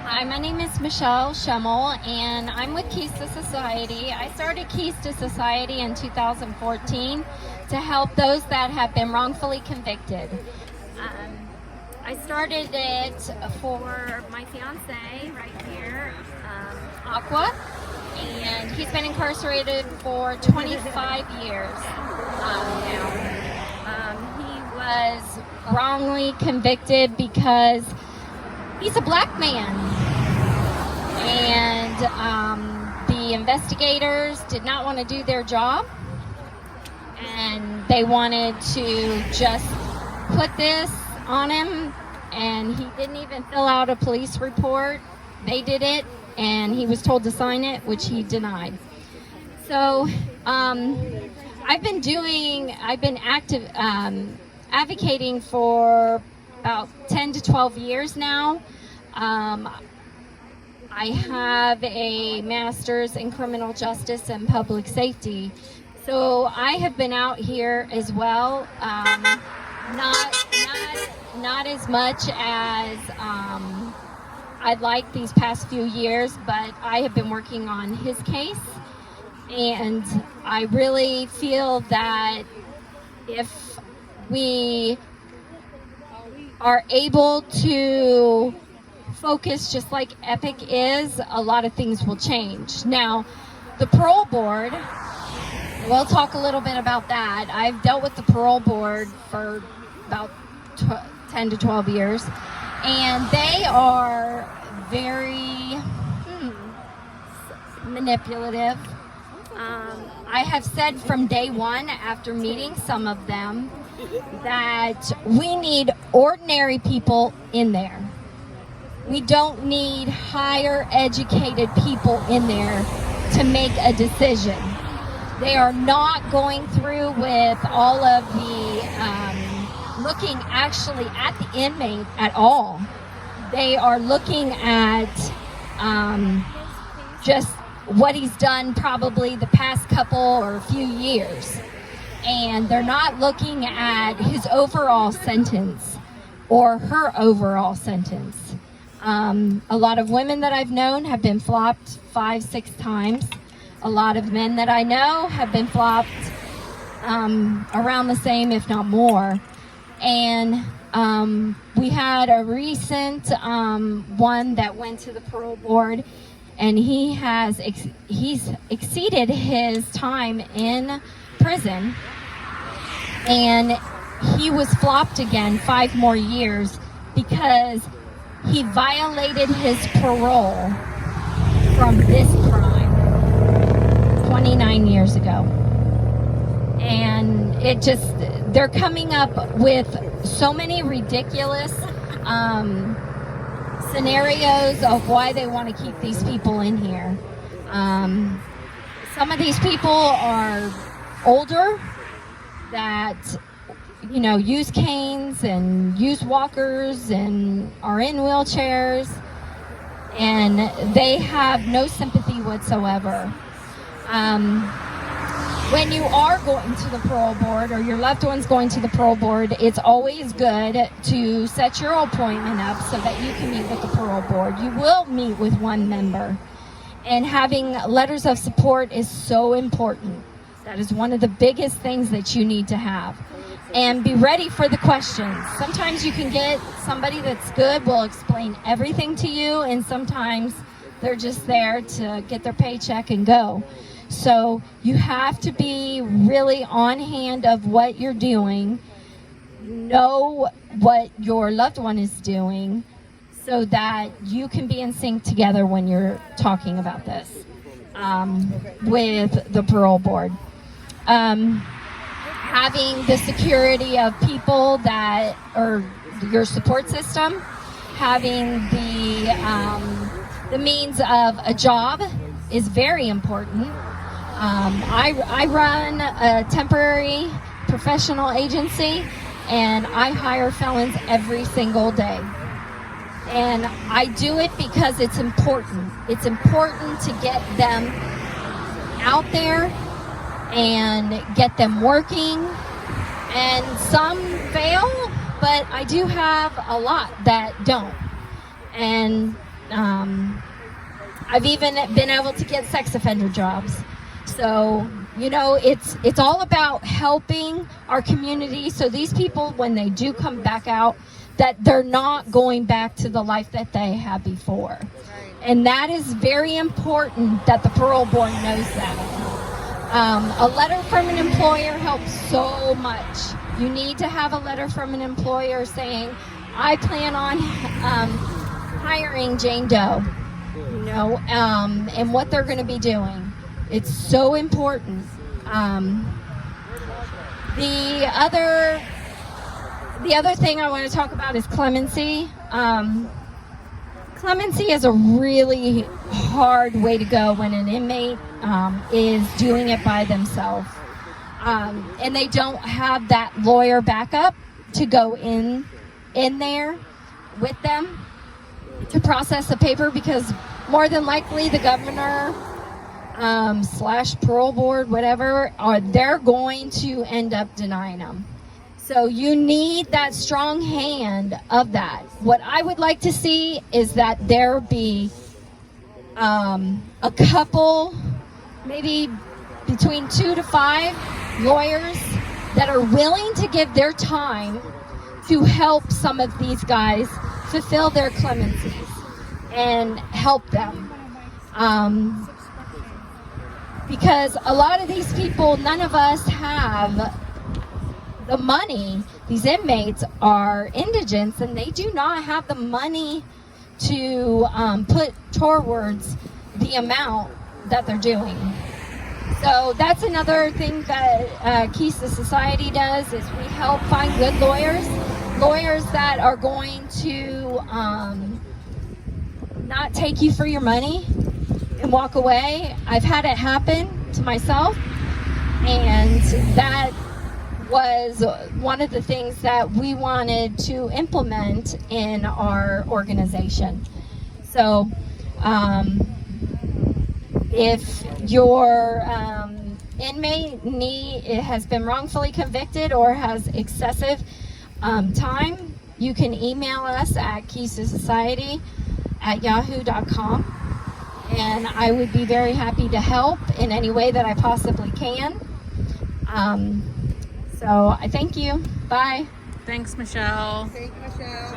Hi, my name is Michelle Schemmel, and I'm with Keys to Society. I started Keys to Society in 2014 to help those that have been wrongfully convicted. I started it for my fiance right here, Aqua, and he's been incarcerated for 25 years now. He was wrongly convicted because he's a black man, and the investigators did not want to do their job, and they wanted to just put this on him, and he didn't even fill out a police report. They did it, and he was told to sign it, which he denied. So I've been active advocating for about 10 to 12 years now. I have a master's in criminal justice and public safety. So I have been out here as well, not as much as I'd like these past few years, but I have been working on his case, and I really feel that if we are able to focus just like EPIC is, a lot of things will change. Now, the parole board, we'll talk a little bit about that. I've dealt with the parole board for about 10 to 12 years, and they are very manipulative. I have said from day one, after meeting some of them, that we need ordinary people in there. We don't need higher educated people in there to make a decision. They are not going through with all of the looking actually at the inmate at all. They are looking at just what he's done probably the past couple or few years. And they're not looking at his overall sentence or her overall sentence. A lot of women that I've known have been flopped 5-6 times. A lot of men that I know have been flopped around the same, if not more. And we had a recent one that went to the parole board, and he's exceeded his time in prison, and he was flopped again 5 more years because he violated his parole from this crime 29 years ago. And they're coming up with so many ridiculous scenarios of why they want to keep these people in here. Some of these people are older that use canes and use walkers and are in wheelchairs, and they have no sympathy whatsoever. When you are going to the parole board, or your loved one's going to the parole board, it's always good to set your appointment up so that you can meet with the parole board. You will meet with one member, and having letters of support is so important. That is one of the biggest things that you need to have. And be ready for the questions. Sometimes you can get somebody that's good, will explain everything to you, and sometimes they're just there to get their paycheck and go. So you have to be really on hand of what you're doing, know what your loved one is doing, so that you can be in sync together when you're talking about this with the parole board. Having the security of people that are your support system, having the means of a job is very important. I run a temporary professional agency, and I hire felons every single day. And I do it because it's important. It's important to get them out there and get them working. And some fail, but I do have a lot that don't. And I've even been able to get sex offender jobs. So, you know, it's all about helping our community so these people, when they do come back out, that they're not going back to the life that they had before. And that is very important that the parole board knows that. A letter from an employer helps so much. You need to have a letter from an employer saying, I plan on hiring Jane Doe, you know, and what they're going to be doing. It's so important. The other thing I want to talk about is clemency. Clemency is a really hard way to go when an inmate is doing it by themselves. And they don't have that lawyer backup to go in there with them to process the paper, because more than likely the governor / parole board, whatever, they're going to end up denying them. So you need that strong hand of that. What I would like to see is that there be a couple, maybe between 2 to 5 lawyers that are willing to give their time to help some of these guys fulfill their clemencies and help them. Because a lot of these people, none of us have the money. These inmates are indigents and they do not have the money to put towards the amount that they're doing. So that's another thing that Keys to Society does, is we help find good lawyers that are going to not take you for your money and walk away. I've had it happen to myself, and that was one of the things that we wanted to implement in our organization. So if your inmate has been wrongfully convicted or has excessive time, you can email us at keystosociety@yahoo.com, and I would be very happy to help in any way that I possibly can. So I thank you. Bye. Thanks, Michelle. Thank you, Michelle.